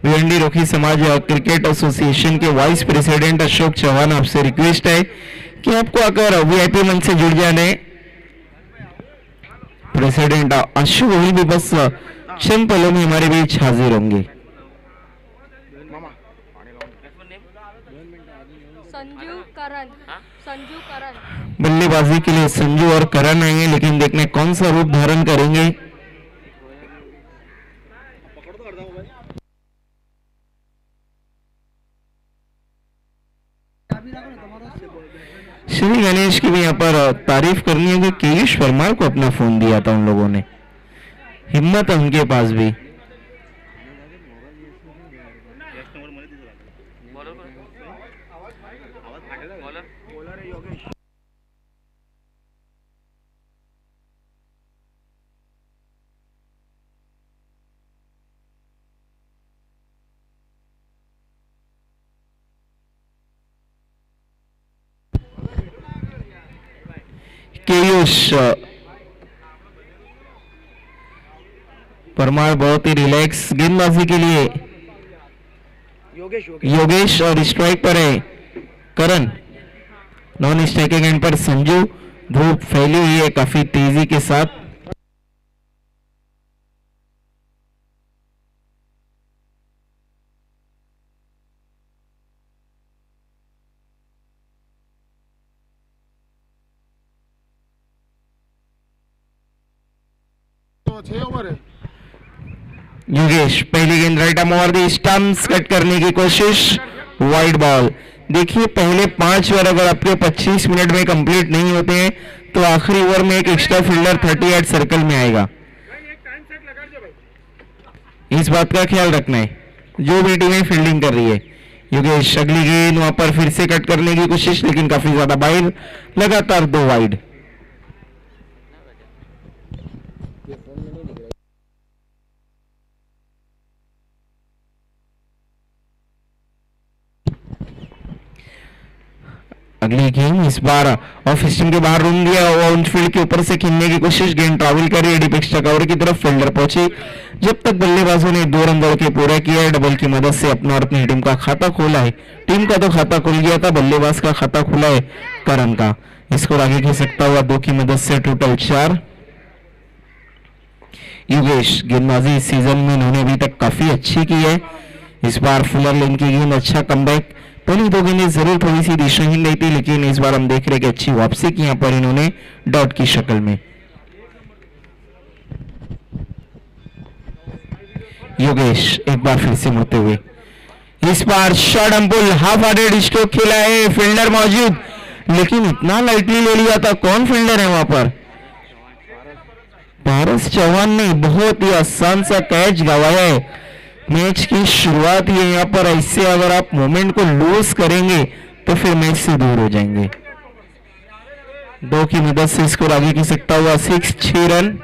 भिवंडी रोखी समाज cricket association के vice president Ashok Chauhan, आपसे रिक्वेस्ट है कि आपको आकर वीआईपी मंच से जुड़ जाने। प्रेसिडेंट अशोक गोहिल भी बस चंद पलों में हमारे बीच हाजिर होंगे। बल्लेबाजी के लिए संजू और करण आएंगे, लेकिन देखने कौन सा रूप धारण करेंगे। श्री गणेश की भी यहाँ पर तारीफ करनी है कि केश परमार को अपना फोन दिया था उन लोगों ने, हिम्मत है उनके पास भी। केयुष परमार बहुत ही रिलैक्स गेंदबाजी के लिए। योगेश और स्ट्राइक पर है करण। नॉन स्ट्राइकिंग एंड पर संजू। धूप फैली हुई है काफी तेजी के साथ। योगेश पहली गेंद right arm over the stumps cut करने की कोशिश, वाइड बॉल। देखिए पहले 5 ओवर अगर आपके 25 मिनट में कंप्लीट नहीं होते हैं तो आखिरी ओवर में एक एक्स्ट्रा फील्डर 38 सर्कल में आएगा। इस बात का ख्याल रखना है जो भी टीमें फील्डिंग कर रही है। योगेश अगली गेंद वहां पर फिर से कट करने की कोशिश, लेकिन काफी ज्यादा बाहर, लगातार 2 वाइड। अगली गेंद इस बार ऑफ स्टंप के बाहर रूम दिया और फील्ड के ऊपर से खेलने की कोशिश, गेंद ट्रैवल कर रही है डीप एक्स्ट्रा कवर की तरफ, फील्डर पहुंची। जब तक बल्लेबाजों ने 2 रन दौड़ के पूरा किया है, डबल की मदद से अपना और अपनी टीम का खाता खोला है। टीम का तो खाता खुल गया था, बल्लेबाज का खाता खुला है करण का। इसको आगे खींच सकता हुआ 2 की मदद से टोटल 4। योगेश गेंदबाजी इस सीजन में इन्होंने अभी तक काफी अच्छी की है। इस बार फुलर लेन की गेंद, अच्छा कमबैक। पहली 2 गेंदें जरूर थोड़ी सी दिशाहीन रही थी, लेकिन इस बार हम देख रहे कि अच्छी वापसी की यहां पर इन्होंने डॉट की शक्ल में। योगेश एक बार फिर से मुड़ते हुए, इस बार शॉर्ट एम्पुल हाफ हार्टेड स्ट्रोक खेला है, फील्डर मौजूद, लेकिन इतना लाइटली ले लिया था। कौन फील्डर है वहां पर? पारस चौहान ने बहुत ही आसान सा कैच गवाया है। मैच की शुरुआत ही यहां पर, ऐसे अगर आप मोमेंट को लूज करेंगे तो फिर मैच से दूर हो जाएंगे। 2 की मदद से स्कोर आगे की सकता हुआ 6 रन।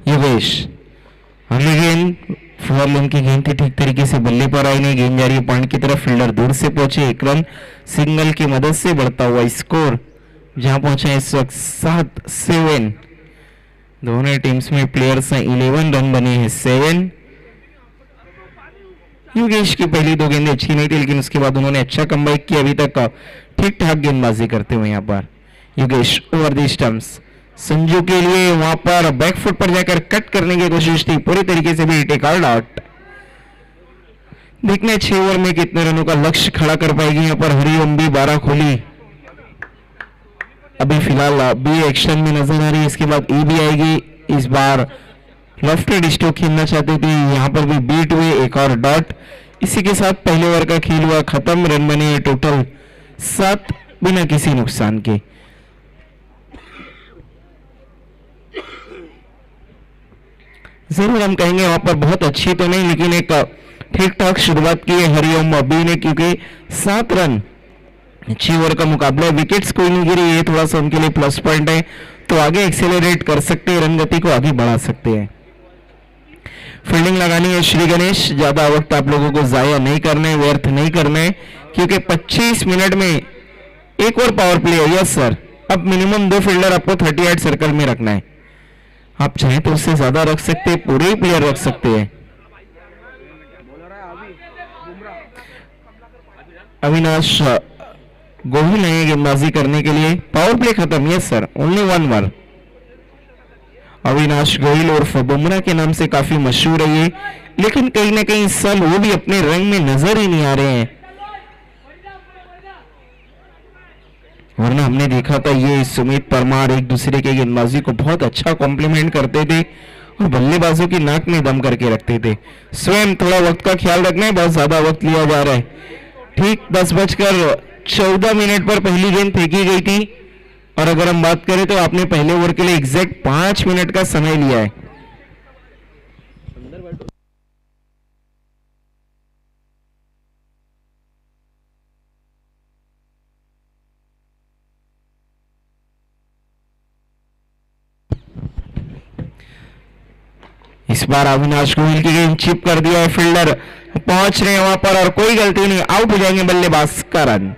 योगेश अगली गेंद फॉर लेन की गेंद थी, ठीक तरीके से बल्ले पर आई नहीं, गेंद जा रही है पॉइंट की तरफ, फील्डर दूर से पहुंचे। 1 रन सिग्नल की मदद से बढ़ता हुआ स्कोर जहां पहुंचा इस वक्त 7 दोनों टीम्स में प्लेयर्स हैं, 11 रन बने हैं 7। योगेश की पहली 2 गेंदें अच्छी नहीं थी, लेकिन उसके बाद उन्होंने अच्छा कमबैक किया। अभी तक ठीक ठाक गेंदबाजी करते हुए यहाँ पर Yogesh over the stumps. Sanju के लिए वहां पर बैकफुट पर जाकर कट करने की कोशिश थी, पूरी तरीके से भी टेक ऑल आउट। देखने 6 ओवर में कितने रनों का लक्ष्य खड़ा कर पाएगी यहाँ पर हरिओम बी 12 खोली। अभी फिलहाल बी एक्शन में नजर आ रही है, इसके बाद ई भी आएगी। इस बार लेफ्ट स्ट्रोक खेलना चाहते थे, यहाँ पर भी बीट हुए, 1 और डॉट। इसी के साथ पहले ओवर का खेल हुआ खत्म, रन बने टोटल 7 बिना किसी नुकसान के। जरूर हम कहेंगे वहां पर बहुत अच्छी तो नहीं, लेकिन एक ठीक ठाक शुरुआत की है हरिओम बी ने, क्योंकि 7 रन 6 ओवर का मुकाबला, विकेट्स कोई नहीं गिरी, ये थोड़ा सा उनके लिए प्लस पॉइंट है। तो आगे एक्सेलरेट कर सकते हैं, रन गति को आगे बढ़ा सकते हैं। फील्डिंग लगानी है श्री गणेश, ज्यादा वक्त आप लोगों को जाया नहीं करने, व्यर्थ नहीं करने, क्योंकि 25 मिनट में एक और पावर प्ले है। यस सर, अब मिनिमम 2 फील्डर आपको 38 सर्कल में रखना है। आप चाहें तो उससे ज्यादा रख सकते हैं, पूरे ही प्लेयर रख सकते हैं। अविनाश गोहिल है गेंदबाजी करने के लिए। पावर प्ले खत्म। Yes sir, only 1 over. Avinash Gohil उर्फ बुमराह के नाम से काफी मशहूर है ये, लेकिन कहीं ना कहीं इस साल वो भी अपने रंग में नजर ही नहीं आ रहे हैं। वरना हमने देखा था ये सुमित परमार एक दूसरे के गेंदबाजी को बहुत अच्छा कॉम्प्लीमेंट करते थे और बल्लेबाजों की नाक में दम करके रखते थे। स्वयं थोड़ा वक्त का ख्याल रखना है, बहुत ज्यादा वक्त लिया जा रहा है। ठीक 10:14 पर पहली गेंद फेंकी गई थी और अगर हम बात करें तो आपने पहले ओवर के लिए एग्जैक्ट 5 मिनट का समय लिया है। इस बार अविनाश गोहिल की गेंद चिप कर दिया है, फील्डर पहुंच रहे हैं वहां पर और कोई गलती नहीं, आउट हो जाएंगे बल्लेबाज का रन।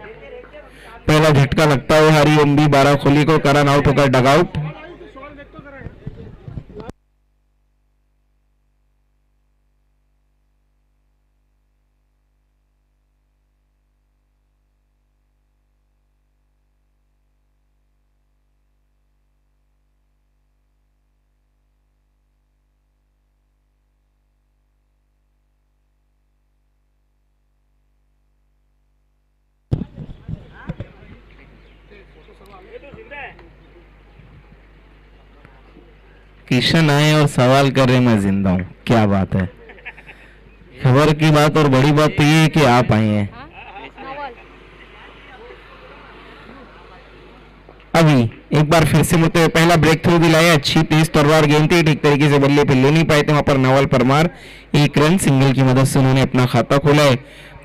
पहला झटका लगता है हरिओम भी बाराखोली को, करन आउट होकर डगआउट। किशन आए और सवाल कर रहे मैं जिंदा हूं, क्या बात है। खबर की बात और बड़ी बात तो ये है कि आप आए हैं। अभी एक बार फिर से मुझे पहला ब्रेक थ्रू दिलाया, अच्छी तेज तलवार गेंद थी, ठीक तरीके से बल्ले पे ले नहीं पाए थे वहां पर नवल परमार। 1 रन सिंगल की मदद से उन्होंने अपना खाता खोला है।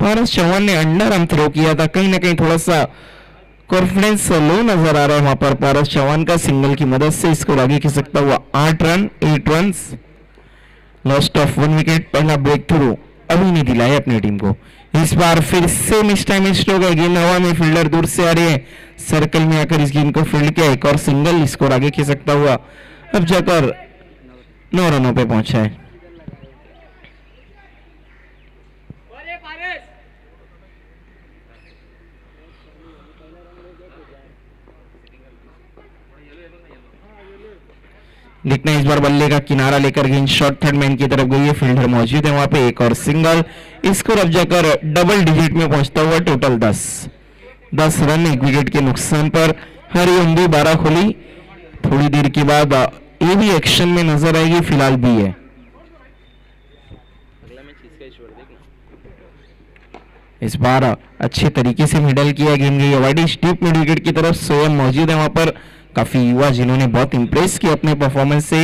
पारस चौहान ने अंडर आर्म थ्रो किया था, कहीं ना कहीं थोड़ा सा कॉन्फिडेंस लो नजर आ रहा है वहां पर पारस चौहान का। सिंगल की मदद से इसको आगे खिसकता हुआ 8 run, 8 run, lost of 1 wicket. पहला ब्रेक थ्रू अभी नहीं दिलाया अपनी टीम को। इस बार फिर से मिस टाइम मिस्ट हो गया, गेंद हवा में, फील्डर दूर से आ रहे हैं, सर्कल में आकर इस गेंद को फील्ड किया, एक और सिंगल, स्कोर आगे खिसकता हुआ अब जाकर 9 रनों पे पहुंचा है। देखना इस बार बल्ले का किनारा लेकर गेंद शॉर्ट थर्ड मैन की तरफ गई है, फील्डर मौजूद है वहां पे, एक और सिंगल, स्कोर अब जाकर डबल डिजिट में पहुंचता हुआ टोटल 10 रन 1 विकेट के नुकसान पर। हरिओम भी बाराखोली थोड़ी देर के बाद ये भी एक्शन में नजर आएगी, फिलहाल भी है। इस बार अच्छे तरीके से मिडल किया, गेंद गई वाइड स्टीप मिड विकेट की तरफ, स्वयं मौजूद है वहां पर, काफी युवा जिन्होंने बहुत इंप्रेस किया अपने परफॉर्मेंस से।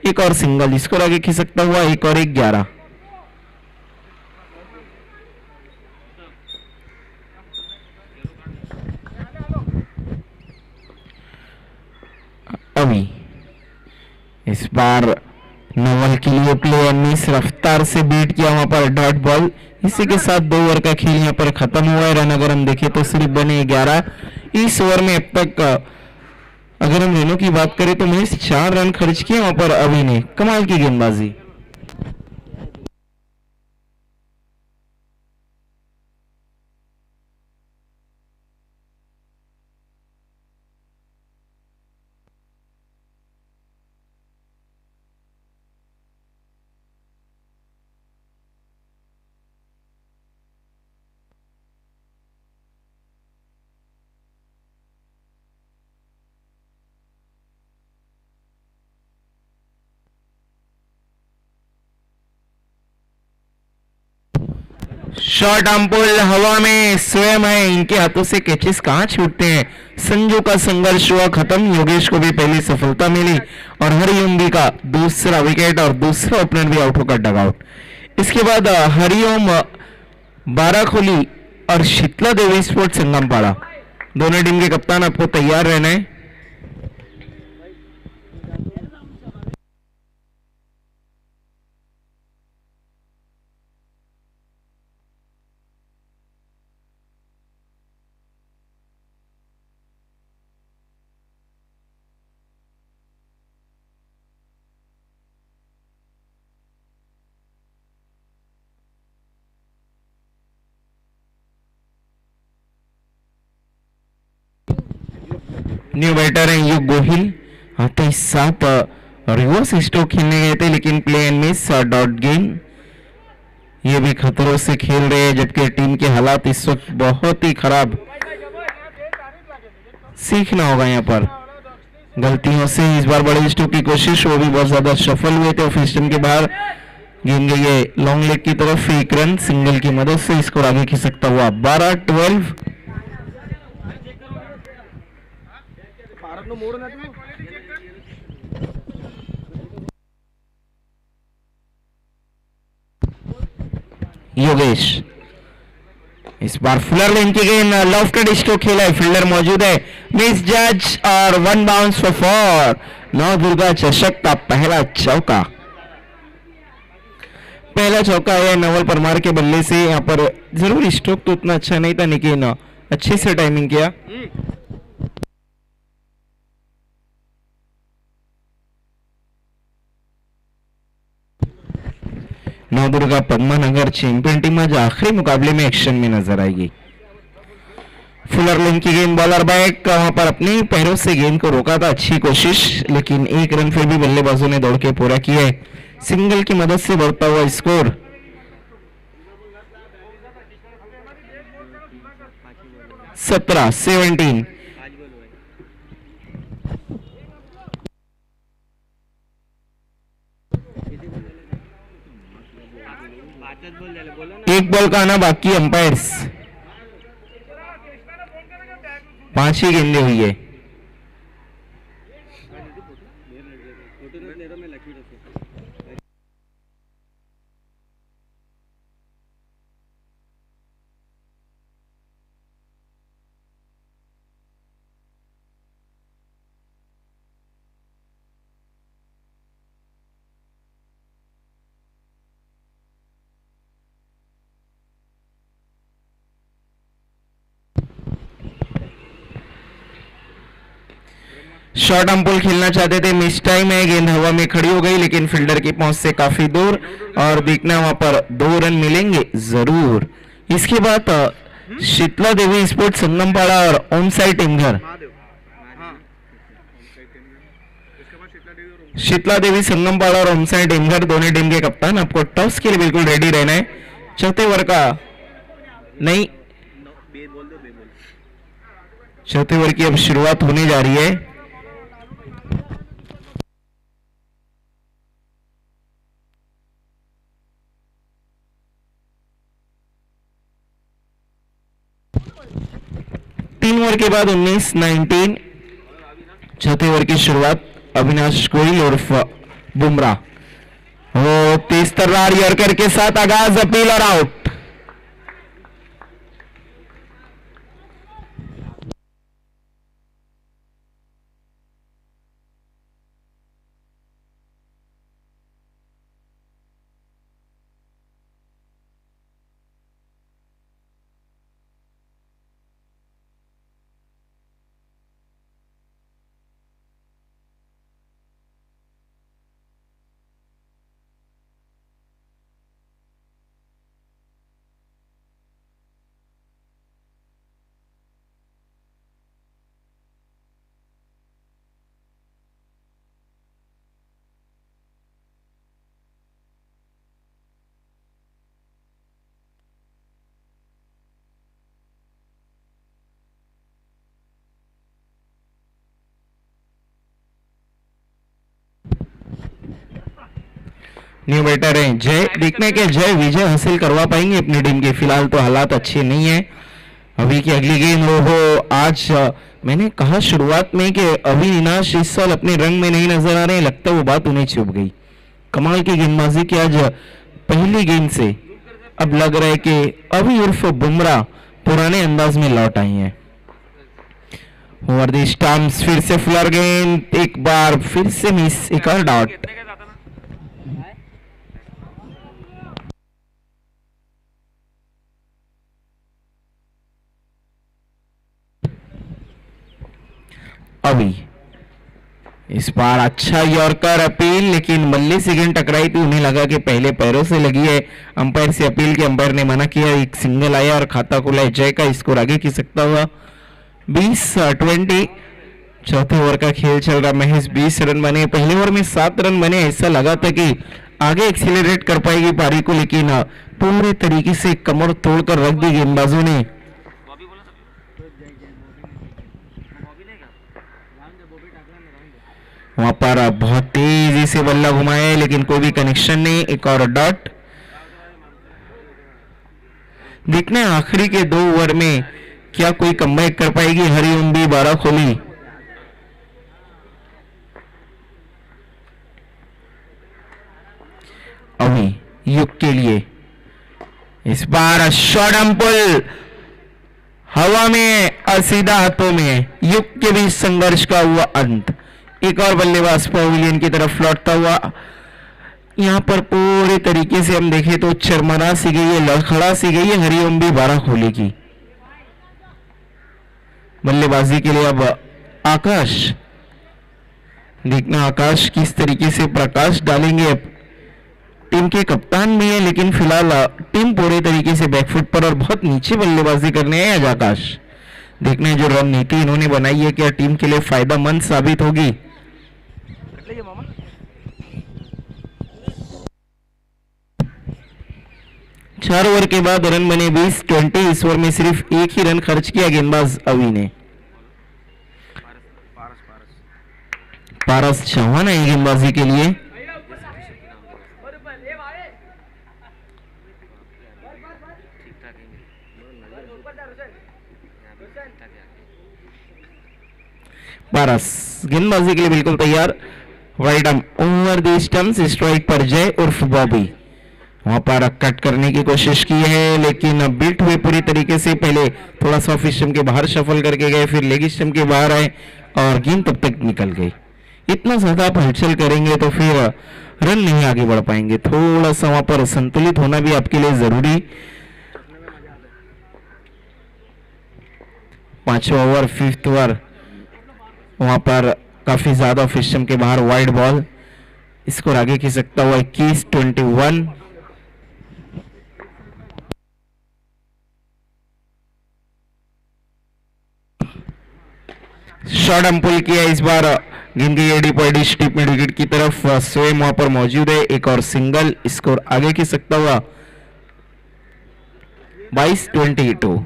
एक और सिंगल, स्कोर आगे खिसकता हुआ 1 और 11। अभी इस बार नवल के लिए प्लेयर ने इस रफ्तार से बीट किया वहां पर डॉट बॉल। इसी के साथ 2 ओवर का खेल यहां पर खत्म हुआ है। रन अगर हम देखें तो सिर्फ बने 11 इस ओवर में। अब तक अगर हम रेनो की बात करें तो महज 4 रन खर्च किए वहां पर अभी ने, कमाल की गेंदबाजी। शॉर्ट आर्मपुल हवा में, स्वयं है, इनके हाथों से कैचेस कहां छूटते हैं। संजू का संघर्ष हुआ खत्म, योगेश को भी पहली सफलता मिली और हरिओम भी का दूसरा विकेट और दूसरा ओपनर भी आउट होकर डगआउट। इसके बाद हरिओम बाराखोली और शीतला देवी स्पोर्ट्स संगमपाड़ा, दोनों टीम के कप्तान आपको तैयार रहना है। न्यू बैटर है युग गोहिल, आते ही साथ रिवर्स स्ट्रोक खेलने गए थे लेकिन play and miss, dot game. ये भी खतरों से खेल रहे हैं जबकि टीम के हालात इस वक्त बहुत ही खराब। सीखना होगा यहाँ पर गलतियों से। इस बार बड़े स्ट्रोक की कोशिश, वो भी बहुत ज्यादा सफल हुए थे। ऑफ स्टंप के बाहर गेंद गई है लॉन्ग लेग की तरफ, एक रन सिंगल की मदद से स्कोर आगे खिसकता हुआ 12-12। योगेश, इस बार फुलर लेन की गेंद, लॉफ्टेड स्ट्रोक खेला है, फील्डर मौजूद है, मिस जज और वन बाउंस फॉर 4। नवदुर्गा चषक का पहला चौका है नवल परमार के बल्ले से। यहाँ पर जरूर स्ट्रोक तो उतना अच्छा नहीं था लेकिन अच्छे से टाइमिंग किया। नवदुर्गा पद्मानगर चैंपियन टीम आज आखिरी मुकाबले में एक्शन में नजर आएगी। फुलर लेन की गेंद, बॉलर बैक, वहां पर अपने पैरों से गेंद को रोका था, अच्छी कोशिश लेकिन एक रन फिर भी बल्लेबाजों ने दौड़ के पूरा किया है। सिंगल की मदद से बढ़ता हुआ स्कोर 17-17। एक बॉल का आना बाकी, अंपायर्स 5 ही गेंदें हुई है। शॉर्ट अंपुल खेलना चाहते थे, मिस टाइम है, गेंद हवा में खड़ी हो गई लेकिन फील्डर की पहुंच से काफी दूर और देखना वहां पर 2 रन मिलेंगे जरूर। इसके बाद शीतला देवी स्पोर्ट्स संगमपाड़ा और ओम साई टीमघर, शीतला देवी संगमपाड़ा और ओम साई टीमघर दोनों टीम के कप्तान, आपको टॉस के लिए बिल्कुल रेडी रहना है। चौथे ओवर का नहीं, चौथे ओवर की अब शुरुआत होने जा रही है। तीन ओवर के बाद 19-19, चौथे ओवर की शुरुआत अविनाश गोयल उर्फ बुमराह, वो तेज तर्रार यॉर्कर के साथ आगाज, अपील और आउट। न्यू बैटर है जय, देखने के जय विजय हासिल करवा पाएंगे अपनी टीम के। फिलहाल तो हालात अच्छे नहीं है। अभी की अगली गेंद, हो आज मैंने कहा शुरुआत में कि अविनाश इस साल अपने रंग में नहीं नजर आ रहे हैं, लगता है वो बात उन्हें चुभ गई। कमाल की गेंदबाजी की आज पहली गेंद से अब लग रहा है कि अभी उर्फ बुमराह पुराने अंदाज में लौट आई हैं। ओवर द स्टंप्स, फिर से फ्लर गेंद, एक बार फिर से मिस, एक और डॉट। अभी इस बार अच्छा यॉर्कर, अपील, लेकिन बल्ले से गेंद टकराई थी, उन्हें लगा कि पहले पैरों से लगी है। अंपायर से अपील के अंपायर ने मना किया, एक सिंगल आया और खाता खुला है जय का। स्कोर आगे खिसकता हुआ 20-20। चौथे ओवर का खेल चल रहा, महज 20 रन बने। पहले ओवर में 7 रन बने, ऐसा लगा था कि आगे एक्सीलरेट कर पाएगी पारी को, लेकिन पूरे तरीके से कमर तोड़कर रख दी गेंदबाजों ने। वहां पर बहुत तेजी से बल्ला घुमाया लेकिन कोई भी कनेक्शन नहीं। एक और डॉट। देखना है आखिरी के 2 ओवर में क्या कोई कमबैक कर पाएगी हरिओम्बी बाराखोली। अभी युग के लिए इस बार शॉर्ट एम्पल हवा में और सीधा हाथों में, युग के बीच संघर्ष का हुआ अंत। एक और बल्लेबाज पवेलियन की तरफ लौटता हुआ। यहां पर पूरे तरीके से हम देखें तो चरमरा सी गई है, लड़खड़ा सी गई है हरिओम्बी बाराखोली की। बल्लेबाजी के लिए अब आकाश। देखना आकाश किस तरीके से प्रकाश डालेंगे। अब टीम के कप्तान भी है लेकिन फिलहाल टीम पूरे तरीके से बैकफुट पर और बहुत नीचे बल्लेबाजी करने हैं आज आकाश। देखना है जो रणनीति इन्होंने बनाई है क्या टीम के लिए फायदेमंद साबित होगी। 4 ओवर के बाद रन बने 20। इस ओवर में सिर्फ एक ही रन खर्च किया गेंदबाज अवी ने। पारस चौहान है गेंदबाजी के लिए। पारस गेंदबाजी के लिए बिल्कुल तैयार। Wide arm over the stumps, strike पर जय उर्फ बॉबी। वहां पर कट करने की कोशिश की है लेकिन बीट हुए पूरी तरीके से। पहले थोड़ा सा ऑफ स्टंप के बाहर शफल करके गए, फिर लेग स्टंप के बाहर आए और गेंद तब तक निकल गई। इतना ज्यादा आप हलचल करेंगे तो फिर रन नहीं आगे बढ़ पाएंगे। थोड़ा सा वहां पर संतुलित होना भी आपके लिए जरूरी। 5वां ओवर 5th ओवर, वहां पर काफी ज्यादा ऑफ स्टंप के बाहर वाइड बॉल। स्कोर आगे खिसक सकता हुआ 21-21। शॉर्ट एम्पुल किया इस बार गेंद की एडी पर डिश टिप मिड विकेट की तरफ, स्वयं वहां पर मौजूद है। एक और सिंगल, स्कोर आगे खिसक सकता हुआ 22-22।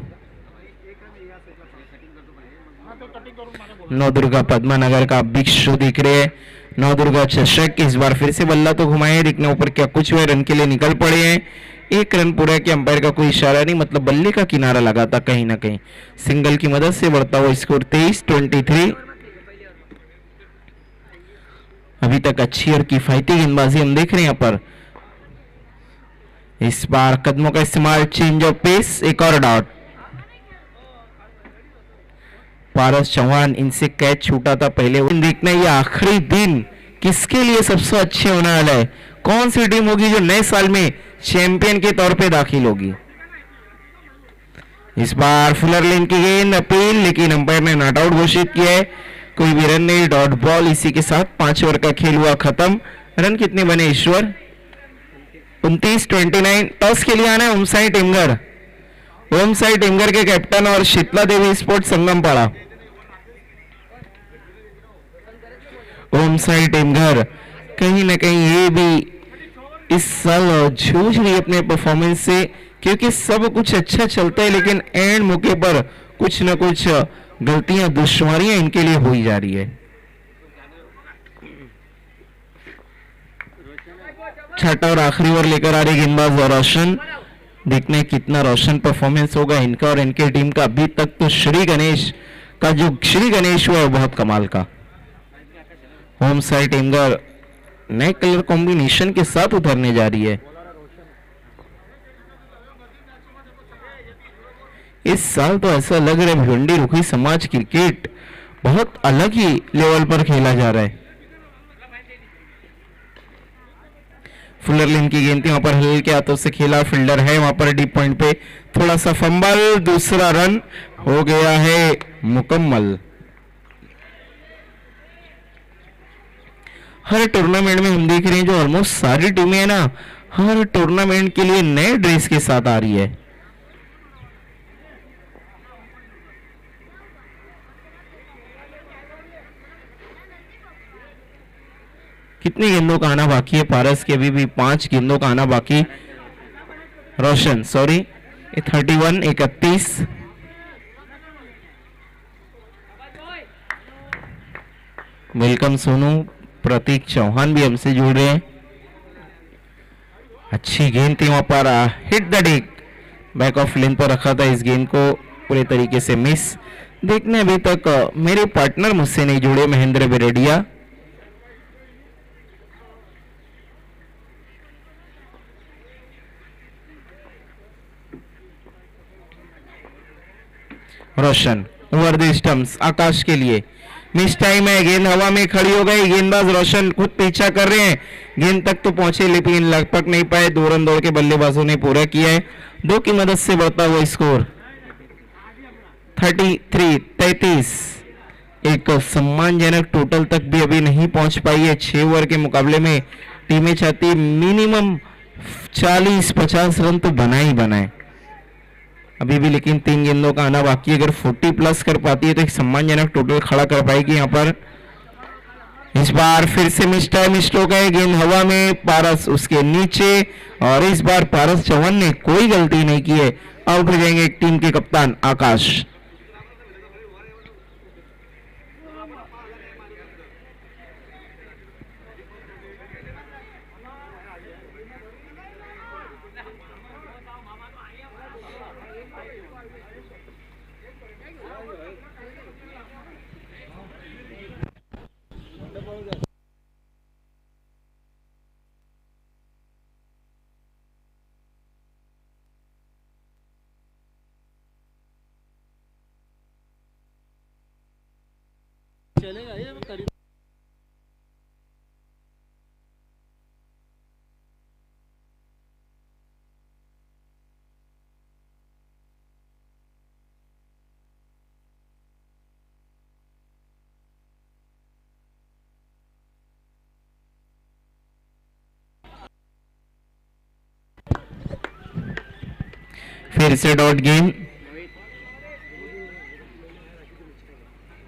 नवदुर्गा पद्मानगर का बिग शो दिख रहे हैं। नवदुर्गा चषक इस बार फिर से बल्ला तो घुमाए, दिखने ऊपर क्या कुछ हुए, रन के लिए निकल पड़े हैं। 1 रन पूरा किया, अंपायर का कोई इशारा नहीं, मतलब बल्ले का किनारा लगा था कहीं ना कहीं। सिंगल की मदद से बढ़ता हुआ स्कोर 23-23। अभी तक अच्छी और किफायती गेंदबाजी हम देख रहे हैं यहाँ पर। इस बार कदमों का इस्तेमाल, चेंज ऑफ पेस, एक और डॉट। पारस चौहान इनसे कैच छूटा था पहले। देखना ये आखिरी दिन किसके लिए सबसे अच्छे होने वाला है। कौन सी टीम होगी जो नए साल में चैंपियन के तौर पे दाखिल होगी। इस बार फुलर लेन की गेंद अपील, लेकिन अंपायर ने नॉट आउट घोषित किया है। कोई भी रन नहीं, डॉट बॉल। इसी के साथ 5 ओवर का खेल हुआ खत्म। रन कितने बने ईश्वर? 29-29। टॉस के लिए आना है होम साइड टिमगर। होम साइड टिमगर के कैप्टन और शीतला देवी स्पोर्ट्स संगम पाड़ा। होम साइड टिमगर कहीं ना कहीं ये भी इस साल जूझ रही अपने परफॉर्मेंस से, क्योंकि सब कुछ अच्छा चलता है लेकिन एंड मौके पर कुछ न कुछ गलतियां, दुश्वारियां इनके लिए हो ही जा रही है। छठा और आखिरी ओवर लेकर आ रहे गेंदबाज रोशन। देखते हैं कितना रोशन परफॉर्मेंस होगा इनका और इनके टीम का। अभी तक तो श्री गणेश का जो श्री गणेश हुआ है बहुत कमाल का। होम साइड टिमगर नए कलर कॉम्बिनेशन के साथ उतरने जा रही है। इस साल तो ऐसा लग रहा है भिवंडी रुखी समाज क्रिकेट बहुत अलग ही लेवल पर खेला जा रहा है। फुलर लेन की गेंद वहां पर हिल के हाथों से खेला, फील्डर है वहां पर डीप पॉइंट पे, थोड़ा सा फंबल, दूसरा रन हो गया है मुकम्मल। हर टूर्नामेंट में हम देख रहे हैं जो ऑलमोस्ट सारी टीमें है ना, हर टूर्नामेंट के लिए नए ड्रेस के साथ आ रही है। कितनी गेंदों का आना बाकी है पारस के? अभी भी 5 गेंदों का आना बाकी। रोशन सॉरी 31 31। वेलकम सोनू। प्रतीक चौहान भी हमसे जुड़ रहे हैं। अच्छी गेंद थी वहां पर, hit the deck, back of length पर रखा था इस गेंद को, पूरे तरीके से मिस। देखने अभी तक मेरे पार्टनर मुझसे नहीं जुड़े, महेंद्र बेरेडिया। रोशन ओवर द स्टंप्स, आकाश के लिए मिस टाइम है, गेंद हवा में खड़ी हो गई। गेंदबाज रोशन खुद पीछा कर रहे हैं, गेंद तक तो पहुंचे लेकिन लगभग नहीं पाए। 2 रन दौड़ के बल्लेबाजों ने पूरा किया है। 2 की मदद से बढ़ता हुआ स्कोर 33-33। एक सम्मानजनक टोटल तक भी अभी नहीं पहुंच पाई है। 6 ओवर के मुकाबले में टीमें चाहती मिनिमम 40-50 रन तो बना ही बनाए अभी भी, लेकिन 3 गेंदों का आना बाकी। अगर 40 प्लस कर पाती है तो एक सम्मानजनक टोटल खड़ा कर पाएगी यहाँ पर। इस बार फिर से मिस टाइम स्ट्रोक है, गेंद हवा में, पारस उसके नीचे, और इस बार पारस चौहान ने कोई गलती नहीं की है। आउट हो जाएंगे टीम के कप्तान आकाश। चलेगा ये करीब। फिर से डॉट गेम।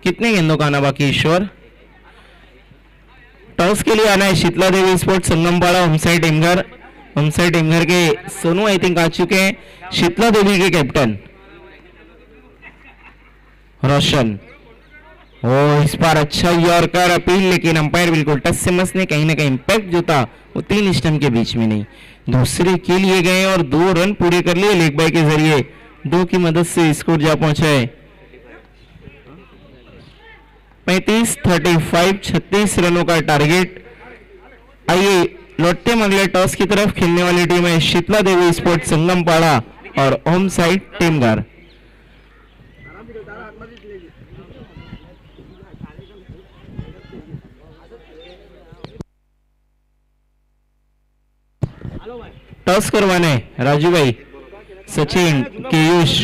कितने गेंदों का आना बाकी ईश्वर? टॉस के लिए आना है Sheetla Devi sports Sangampada, home side Temghar. Home side Temghar के सोनू आई थिंक आ चुके हैं। शीतला देवी के कैप्टन रोशन, ओ इस बार अच्छा यॉर्कर अपील, लेकिन अंपायर बिल्कुल टच से मस ने, कहीं ना कहीं इंपैक्ट जो था वो 3 स्टंप के बीच में नहीं, दूसरे के लिए गए और 2 रन पूरे कर लिए लेग बाय के जरिए। 2 की मदद से स्कोर जा पहुंचा है 35-35, 36 रनों का टारगेट। आइए लौटते हैं अगले टॉस की तरफ। खेलने वाली टीम है शीतला देवी स्पोर्ट्स संगमपाड़ा और होम साइड टीमघर। टॉस करवाने राजू भाई, सचिन, पीयूष।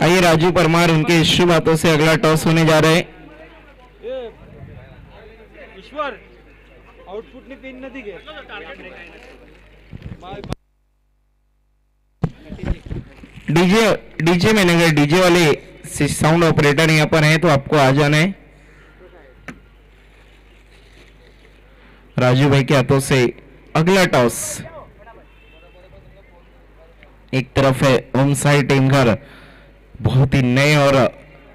आइए राजू परमार, उनके शुभ बातों से अगला टॉस होने जा रहा है। ईश्वर आउटपुट ने पेन नहीं के डीजे मैनेजर, डीजे वाले साउंड ऑपरेटर यहाँ पर हैं तो आपको आ जाना है। राजू भाई के हाथों से अगला टॉस। एक तरफ है होम साइड टीमघर, बहुत ही नए और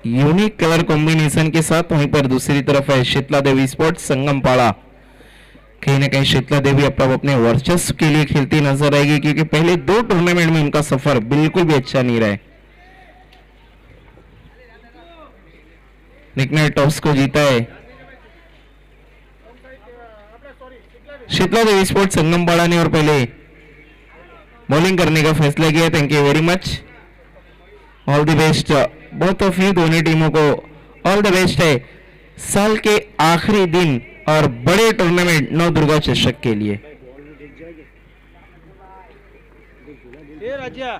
यूनिक कलर कॉम्बिनेशन के साथ, वहीं पर दूसरी तरफ है शीतला देवी स्पोर्ट्स संगमपाड़ा। कहीं ना कहीं शीतला देवी अब अपने वर्चस्व के लिए खेलती नजर आएगी, क्योंकि पहले 2 टूर्नामेंट में उनका सफर बिल्कुल भी अच्छा नहीं रहा है। लेकिन टॉस को जीता है शीतला देवी स्पोर्ट्स संगमपाड़ा ने और पहले बॉलिंग करने का फैसला किया. Thank you very much. All the best both of you. दोनों टीमों को ऑल द बेस्ट है साल के आखिरी दिन और बड़े टूर्नामेंट नव दुर्गा चषक के लिए. ए राजा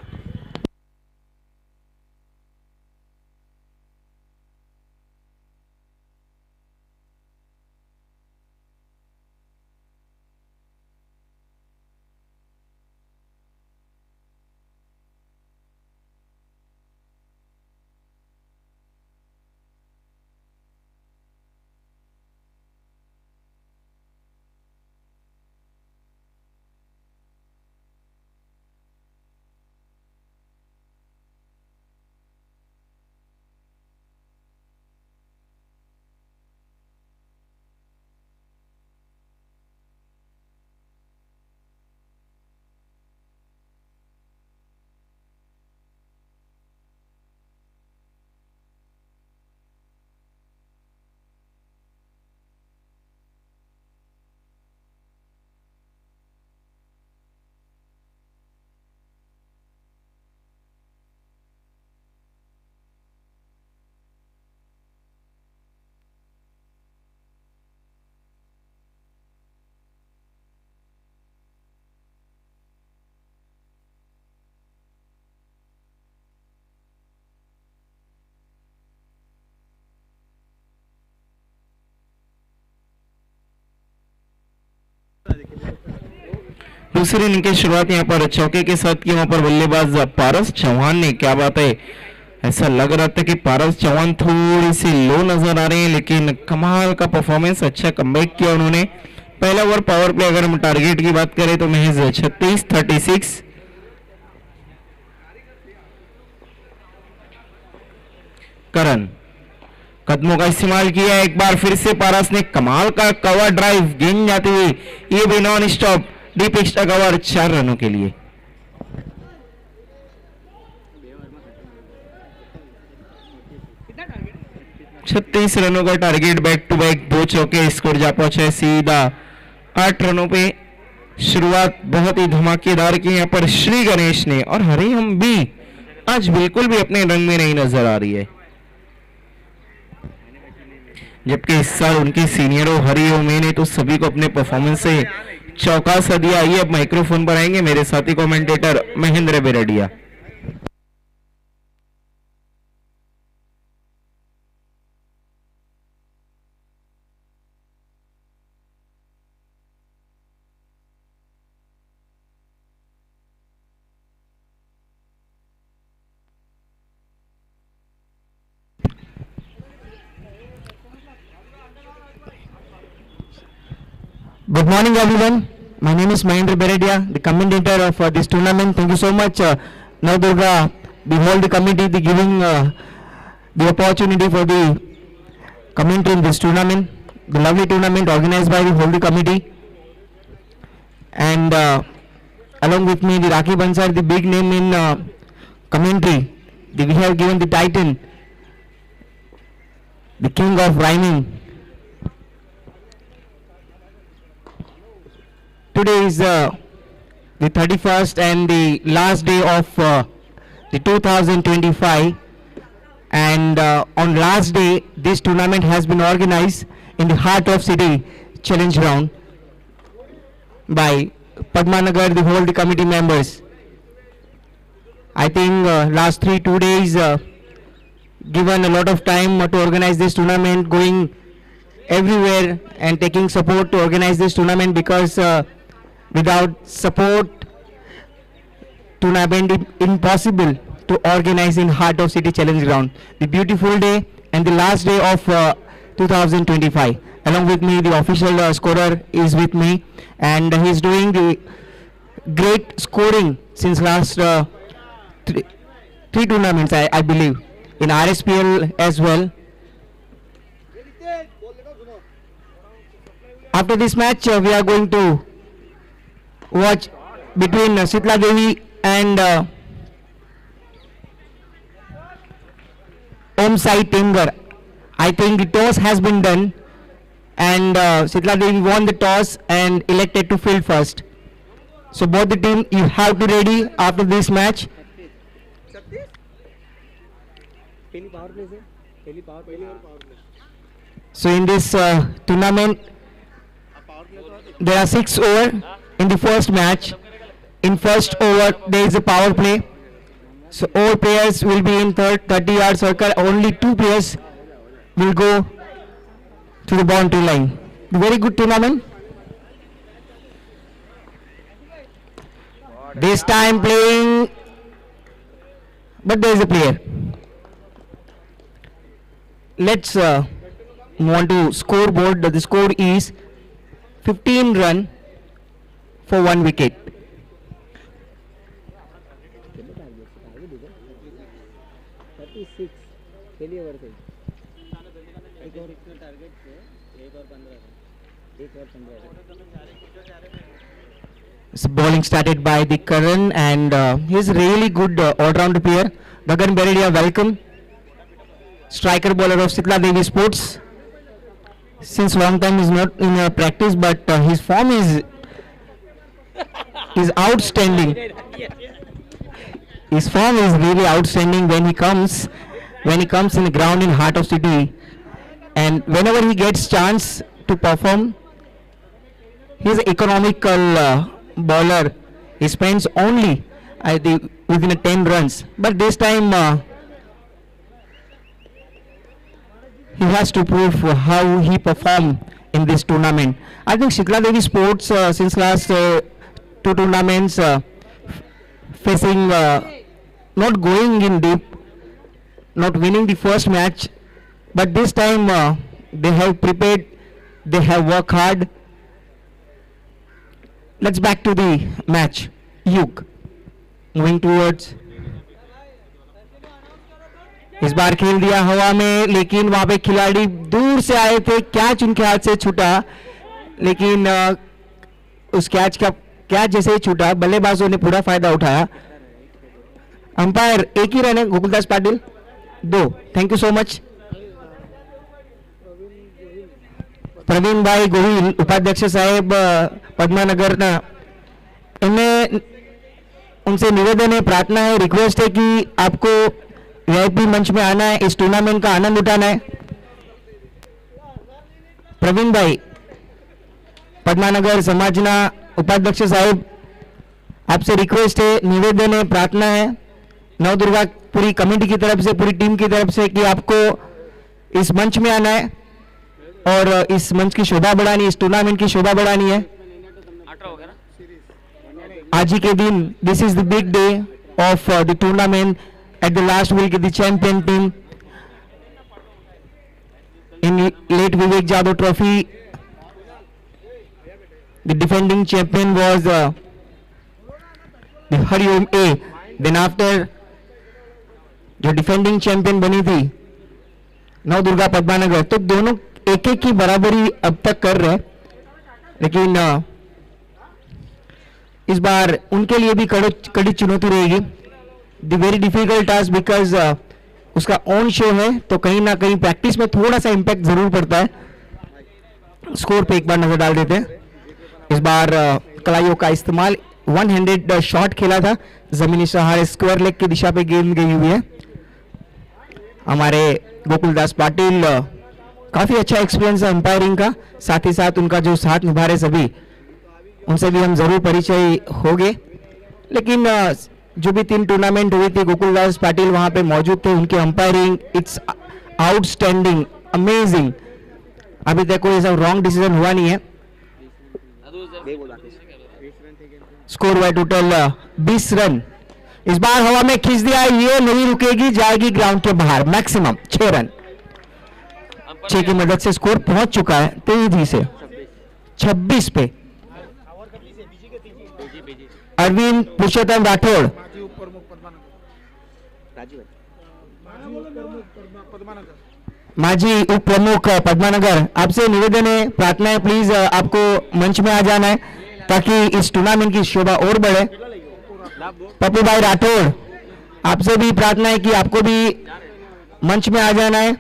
दूसरी इनिंग की शुरुआत यहाँ पर चौके के साथ की. वहां पर बल्लेबाज पारस चौहान ने. क्या बात है, ऐसा लग रहा था कि पारस चौहान थोड़ी सी लो नजर आ रहे हैं, लेकिन कमाल का परफॉर्मेंस, अच्छा कमबैक किया उन्होंने. पहला ओवर पावर प्ले अगर हम टारगेट की बात करें तो महज 36. करण कदमों का इस्तेमाल किया. एक बार फिर से पारस ने कमाल का कवर ड्राइव, गेंद जाती हुई, ये भी non stop, deep extra cover, 4 रनों के लिए. छत्तीस रनों का टारगेट, बैक टू बैक 2 चौके, स्कोर जा पहुंचा है सीधा 8 रनों पे. शुरुआत बहुत ही धमाकेदार की यहाँ पर श्री गणेश ने. और हरी हम भी आज बिल्कुल भी अपने रंग में नहीं नजर आ रही है, जबकि इस साल उनके सीनियरों हरी ओमे ने तो सभी को अपने परफॉर्मेंस से चौका सा दिया. आइए अब माइक्रोफोन पर आएंगे मेरे साथी commentator Mahendra Berdia. Good morning, everyone. My name is Mahendra Beredia, the commentator of this tournament. Thank you so much, Navdurga, the whole committee, the giving the opportunity for the commentary in this tournament, the lovely tournament organized by the whole committee. And along with me, the Rakhi Bansar, the big name in commentary. We have given the title, the King of Rhyming. Today is the 31st and the last day of the 2025, and on last day this tournament has been organized in the heart of city challenge ground by Padmanagar, the whole committee members. I think last 2 days given a lot of time to organize this tournament, going everywhere and taking support to organize this tournament, because without support tournament impossible to organize in heart of city challenge ground. The beautiful day and the last day of 2025. Along with me, the official scorer is with me, and he is doing the great scoring since last three tournaments, I believe, in RSPL as well. After this match, we are going to watch between Sitla Devi and Om Sai Timgar. I think the toss has been done, and Shitla Devi won the toss and elected to field first. So both the team, you have to ready after this match. So in this tournament, there are 6 over in the first match. In first over, there is a power play. So all players will be in 30-yard circle. Only 2 players will go to the boundary line. Very good tournament. This time playing, but there is a player. Let's move on to scoreboard. The score is 15 run for 1 wicket. So bowling started by the Karan, and he's really good all-round player. Gagan Beredia, welcome. Striker bowler of Shitla Devi Sports. Since long time is not in practice, but his form is outstanding. His form is really outstanding when he comes in the ground in heart of city, and whenever he gets chance to perform, he's an economical bowler. He spends only within 10 runs, but this time he has to prove how he performed in this tournament. I think Shitla Devi Sports since last 2 tournaments facing not going in deep, not winning the first match, but this time they have prepared, they have worked hard. Let's back to the match. Yug moving towards, इस बार खेल दिया हवा में, लेकिन वहां पे खिलाड़ी दूर से आए थे, कैच उनके हाथ से छूटा, लेकिन उस कैच जैसे ही छूटा, बल्लेबाजों ने पूरा फायदा उठाया. अंपायर एक ही रन है, Gokuldas Patil 2. Thank you so much. Praveen भाई गोहिल, उपाध्यक्ष साहेब पद्मानगरना, इनमें उनसे निवेदन है, प्रार्थना है, रिक्वेस्ट है कि आपको वीआईपी मंच में आना है, इस टूर्नामेंट का आनंद उठाना है. प्रवीण भाई, पद्मानगर समाजना उपाध्यक्ष साहेब, आपसे रिक्वेस्ट है, निवेदन है, प्रार्थना है, नवदुर्गा पूरी कमेटी की तरफ से, पूरी टीम की तरफ से, कि आपको इस मंच में आना है और इस मंच की शोभा बढ़ानी, इस टूर्नामेंट की शोभा बढ़ानी है. आज ही के दिन, this is the big day of the tournament. At the last week, the champion team in late Vivek Jadhav Trophy, the defending champion was the Hariom A. Then after, जो डिफेंडिंग चैंपियन बनी थी नवदुर्गा पद्मानगर, तो दोनों एक की बराबरी अब तक कर रहे हैं, लेकिन इस बार उनके लिए भी कड़ी चुनौती रहेगी. The very difficult task, because उसका ऑन शो है, तो कहीं ना कहीं प्रैक्टिस में थोड़ा सा इम्पैक्ट जरूर पड़ता है. स्कोर पे एक बार नजर डाल देते हैं. इस बार कलाइयों का इस्तेमाल, 1 हैंडेड शॉट खेला था, जमीनी सहारे स्क्वायर लेग की दिशा पे गेंद गई हुई है. हमारे गोकुलदास पाटिल, काफी अच्छा एक्सपीरियंस है अंपायरिंग का, साथ ही साथ उनका जो साथ निभा रहे सभी, उनसे भी हम जरूर परिचय होंगे. लेकिन जो भी 3 टूर्नामेंट हुई थी, गोकुलदास पाटिल वहां पे मौजूद थे, उनके अंपायरिंग इट्स आउटस्टैंडिंग, अमेजिंग. अभी तक कोई ऐसा रॉन्ग डिसीजन हुआ नहीं है. स्कोर हुआ टोटल 20 रन. इस बार हवा में खींच दिया, ये नहीं रुकेगी, जाएगी ग्राउंड के बाहर. मैक्सिमम 6 रन, 6 की मदद से स्कोर पहुंच चुका है तेजी से 26 पे. अरविंद पुरुषोत्तम राठौड़, माजी उप प्रमुख पद्मानगर, आपसे निवेदन है, प्रार्थना है, प्लीज आपको मंच में आ जाना है ताकि इस टूर्नामेंट की शोभा और बढ़े. पप्पू भाई राठौड़, आपसे भी प्रार्थना है कि आपको भी मंच में आ जाना है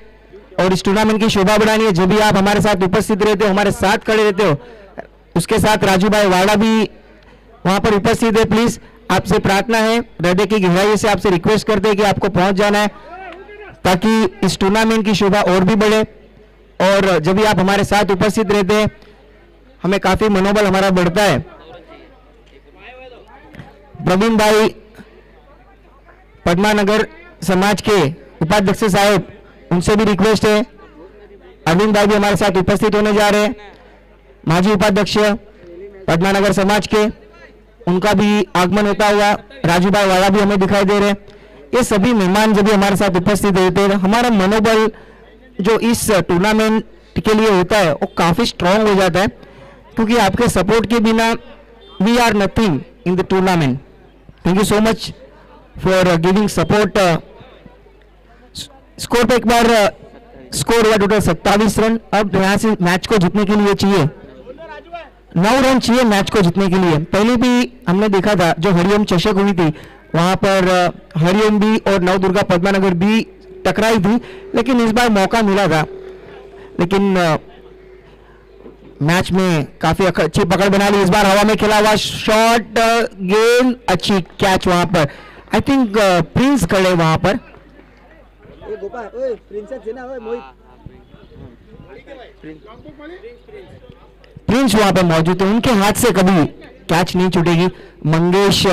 और इस टूर्नामेंट की शोभा बढ़ानी है। जब भी आप हमारे साथ उपस्थित रहते हो, हमारे साथ खड़े रहते हो, उसके साथ राजू भाई वाड़ा भी वहां पर उपस्थित है। प्लीज आपसे प्रार्थना है, हृदय की गहराई से आपसे रिक्वेस्ट करते हैं कि आपको पहुंच जाना है ताकि इस टूर्नामेंट की शोभा और भी बढ़े। और जब भी आप हमारे साथ उपस्थित रहते हैं, हमें काफी मनोबल हमारा बढ़ता है। प्रवीण भाई पद्मानगर समाज के उपाध्यक्ष साहब, उनसे भी रिक्वेस्ट है। अरविंद भाई भी हमारे साथ उपस्थित होने जा रहे हैं, माजी उपाध्यक्ष पद्मानगर समाज के, उनका भी आगमन होता हुआ। राजू भाई वाला भी हमें दिखाई दे रहे हैं। ये सभी मेहमान जब भी हमारे साथ उपस्थित रहते हैं, हमारा मनोबल जो इस टूर्नामेंट के लिए होता है वो काफी स्ट्रांग हो जाता है, क्योंकि आपके सपोर्ट के बिना we are nothing in the tournament. Thank you so much for giving support. Score पे एक बार स्कोर हुआ टोटल 27 रन। अब यहाँ से मैच को जीतने के लिए चाहिए 9 रन चाहिए मैच को जीतने के लिए। पहले भी हमने देखा था जो हरिओम चषक हुई थी, वहां पर हरिओम भी और नवदुर्गा पद्मानगर भी टकराई थी, लेकिन इस बार मौका मिला था। लेकिन मैच में काफी अच्छी पकड़ बना ली। इस बार हवा में खेला हुआ शॉट, गेंद, अच्छी कैच वहां पर। आई थिंक प्रिंस खड़े वहां पर। प्रिंस वहां पे मौजूद है, उनके हाथ से कभी कैच नहीं छूटेगी। मंगेश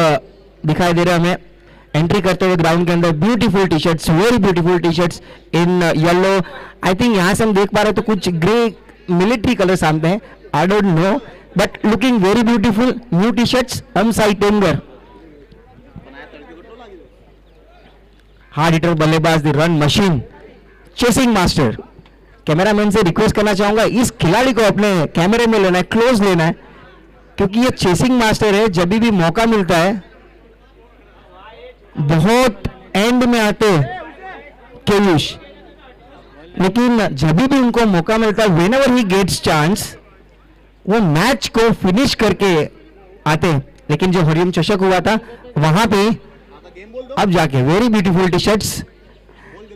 दिखाई दे रहे हैं हमें एंट्री करते हुए ग्राउंड के अंदर। Beautiful T shirts, very beautiful T shirts in yellow. I think यहाँ से हम देख पा रहे हैं तो कुछ ग्रे मिलिट्री कलर सामने हैं, I don't know, but looking very beautiful. New T shirts, हम साई टेंगर। हार्ड हिटर बल्लेबाज, the run machine, chasing master. Cameraman से रिक्वेस्ट करना चाहूंगा, इस खिलाड़ी को अपने कैमरे में लेना है, क्लोज लेना है, क्योंकि ये चेसिंग मास्टर है। जब भी मौका मिलता है, बहुत एंड में आते केयूष, लेकिन जब भी उनको मौका मिलता है, व्हेनेवर ही गेट्स चांस, वो मैच को फिनिश करके आते। लेकिन जो हरिओम चषक हुआ था वहां पे अब जाके very beautiful T shirts,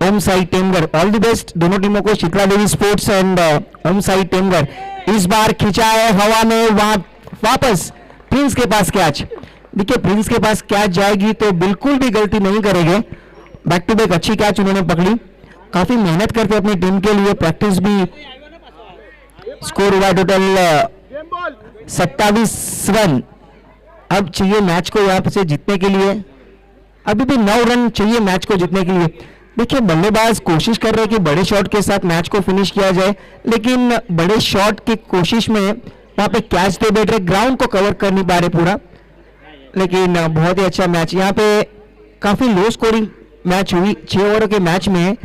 Om Sai Temghar. All the best दोनों टीमों को, शीतला देवी स्पोर्ट्स एंड ओम साई टेमगर। इस बार खिंचा है हवा में, वहां वापस प्रिंस के पास कैच। देखिए प्रिंस के पास कैच जाएगी तो बिल्कुल भी गलती नहीं करेंगे। बैक टू बैक अच्छी कैच उन्होंने पकड़ी, काफी मेहनत करते अपनी टीम के लिए, प्रैक्टिस भी। स्कोर हुआ टोटल 27 रन। अब चाहिए मैच को यहाँ से जीतने के लिए, अभी भी 9 रन चाहिए मैच को जीतने के लिए। देखिए बल्लेबाज कोशिश कर रहे हैं कि बड़े शॉट के साथ मैच को फिनिश किया जाए, लेकिन बड़े शॉट की कोशिश में वहां पे कैच तो बैठ रहे, ग्राउंड को कवर कर नहीं पा रहे पूरा। लेकिन बहुत ही अच्छा मैच, यहाँ पे काफी लो स्कोरिंग मैच हुई। 6 ओवर के मैच में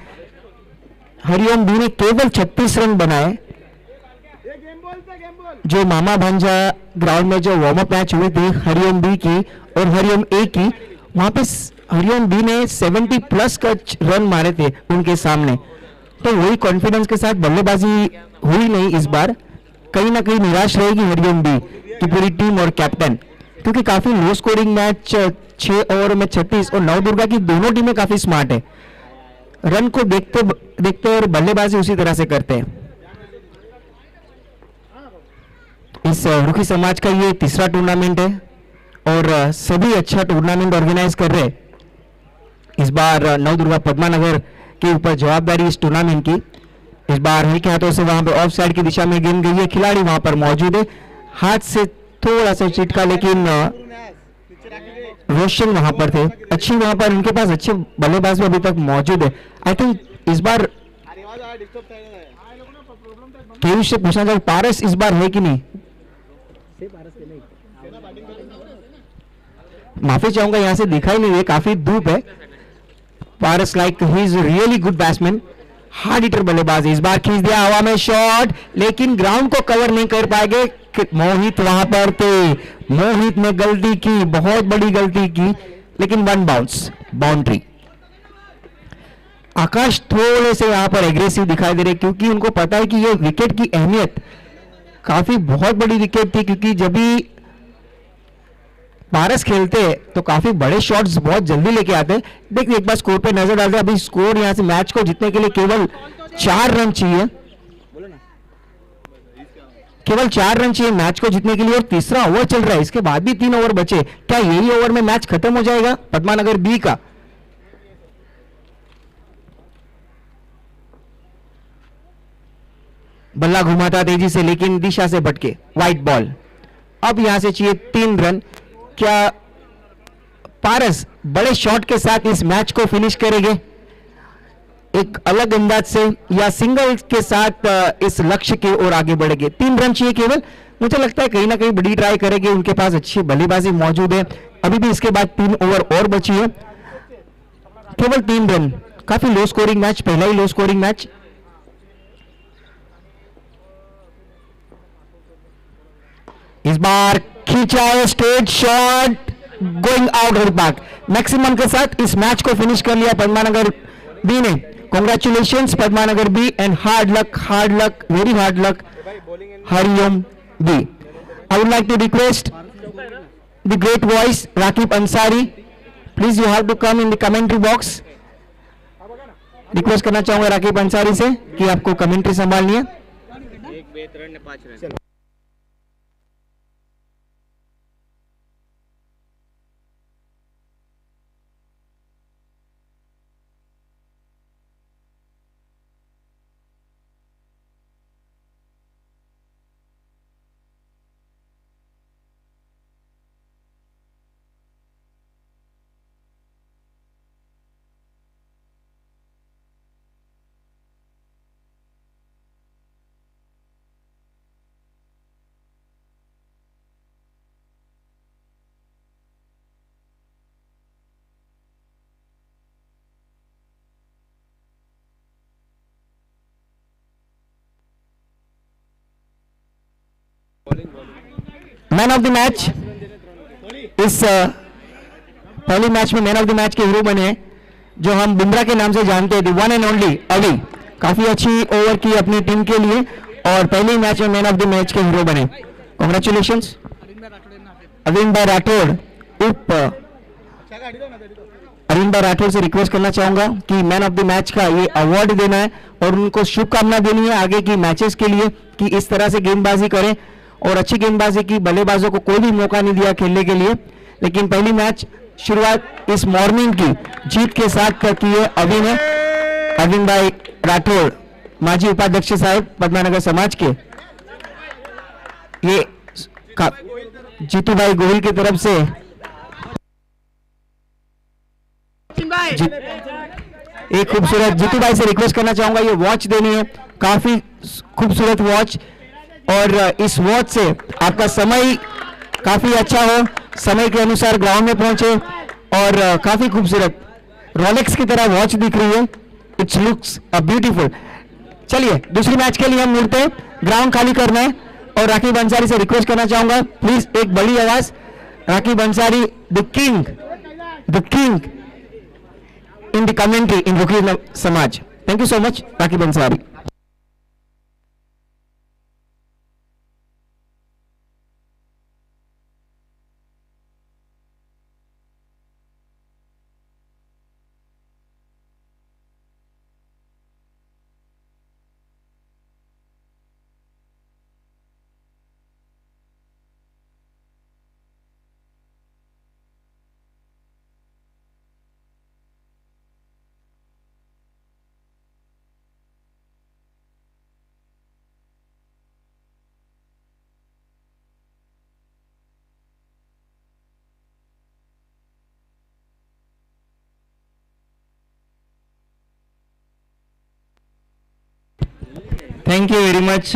हरिओम बी ने केवल 36 रन बनाए। जो मामा भंजा ग्राउंड में जो वार्म अप मैच हुई थी हरिओम बी की और हरिओम ए की, वहां पे हरिओम बी ने 70 प्लस का रन मारे थे उनके सामने। तो वही कॉन्फिडेंस के साथ बल्लेबाजी हुई नहीं इस बार, कहीं ना कहीं निराश रहेगी हरिओम बी की पूरी टीम और कैप्टन, क्योंकि काफी लो स्कोरिंग मैच 6 ओवर में 36, और नवदुर्गा की दोनों टीमें काफी स्मार्ट है, रन को देखते देखते और बल्लेबाजी उसी तरह से करते हैं। इस रुखी समाज का ये तीसरा टूर्नामेंट है और सभी अच्छा टूर्नामेंट ऑर्गेनाइज कर रहे हैं। इस बार नवदुर्गा पद्मानगर के ऊपर जवाबदारी इस टूर्नामेंट की। इस बार हल्के हाथों से वहां पे ऑफ साइड की दिशा में गेंद गई है, खिलाड़ी वहां पर मौजूद है, हाथ से थोड़ा सा चिटका, लेकिन रोशन वहां पर थे, अच्छी वहां पर उनके पास अच्छे बल्लेबाज भी अभी तक मौजूद है। आई थिंक इस बार केयूष से पूछना चाहिए पारस इस बार है कि नहीं, माफी चाहूंगा यहां से दिखाई नहीं है, काफी धूप है। Paras like he is really good batsman, hard hitter बल्लेबाज। इस बार खींच दिया हवा में शॉट, लेकिन ग्राउंड को कवर नहीं कर पाएंगे। मोहित वहां पर थे, मोहित ने गलती की, बहुत बड़ी गलती की, लेकिन 1 बाउंस, बाउंड्री। आकाश थोड़े से यहां पर एग्रेसिव दिखाई दे रहे, क्योंकि उनको पता है कि ये विकेट की अहमियत काफी बहुत बड़ी विकेट थी, क्योंकि जब भी पारस खेलते तो काफी बड़े शॉट्स बहुत जल्दी लेके आते। देखिए एक बार स्कोर पे नजर डालते, अभी स्कोर यहां से मैच को जीतने के लिए केवल 4 रन चाहिए, केवल 4 रन चाहिए मैच को जीतने के लिए और तीसरा ओवर चल रहा है, इसके बाद भी 3 ओवर बचे, क्या यही ओवर में मैच खत्म हो जाएगा पद्मानगर बी का? बल्ला घुमाता तेजी से लेकिन दिशा से भटके, वाइट बॉल। अब यहां से चाहिए 3 रन। क्या पारस बड़े शॉट के साथ इस मैच को फिनिश करेंगे एक अलग अंदाज से, या सिंगल के साथ इस लक्ष्य की ओर आगे बढ़ेंगे? 3 रन चाहिए केवल, मुझे लगता है कहीं ना कहीं बड़ी ट्राई करेंगे, उनके पास अच्छी बल्लेबाजी मौजूद है, अभी भी इसके बाद 3 ओवर और बची है, केवल 3 रन, काफी लो स्कोरिंग मैच, पहला ही लो स्कोरिंग मैच। इस बार खींचा है straight shot, going out of the park, maximum के साथ इस मैच को फिनिश कर लिया पद्मानगर बी ने। Congratulations Padmanagar B and hard luck, very hard luck Hariom B. I would like to request the great voice Rakib Ansari, please you have to come in the commentary box. Request करना चाहूंगा राकीब अंसारी से कि आपको कमेंट्री संभालनी है। मैन ऑफ द मैच, इस पहली match में man of the match के हीरो बने जो हम बुमराह के नाम से जानते थे, वन एंड ओनली अली। काफी अच्छी ओवर की अपनी टीम के लिए और पहले मैच में मैन ऑफ द मैच के हीरो बने। कॉन्ग्रेचुलेशंस अरविंद भाई राठौड़। अरविंद भाई राठौड़ से रिक्वेस्ट करना चाहूंगा कि मैन ऑफ द मैच का ये अवार्ड देना है और उनको शुभकामना देनी है आगे की मैचेस के लिए कि इस तरह से गेंदबाजी करें और अच्छी गेंदबाजी की, बल्लेबाजों को कोई भी मौका नहीं दिया खेलने के लिए, लेकिन पहली मैच शुरुआत इस मॉर्निंग की जीत के साथ की है अभी ने। अरविंद भाई राठौड़ माजी उपाध्यक्ष साहब पद्मानगर समाज के, ये जीतू भाई गोहिल की तरफ से एक खूबसूरत, जीतू भाई से रिक्वेस्ट करना चाहूंगा ये वॉच देनी है, काफी खूबसूरत वॉच, और इस वॉच से आपका समय काफी अच्छा हो, समय के अनुसार ग्राउंड में पहुंचे, और काफी खूबसूरत रोलेक्स की तरह वॉच दिख रही है, इट्स लुक्स ब्यूटीफुल। चलिए दूसरी मैच के लिए हम मुड़ते हैं, ग्राउंड खाली करना है और राकीब अंसारी से रिक्वेस्ट करना चाहूंगा प्लीज एक बड़ी आवाज, Raqib Ansari the king in the commentary in वकील समाज। Thank you so much Raqib Ansari. Thank you very much.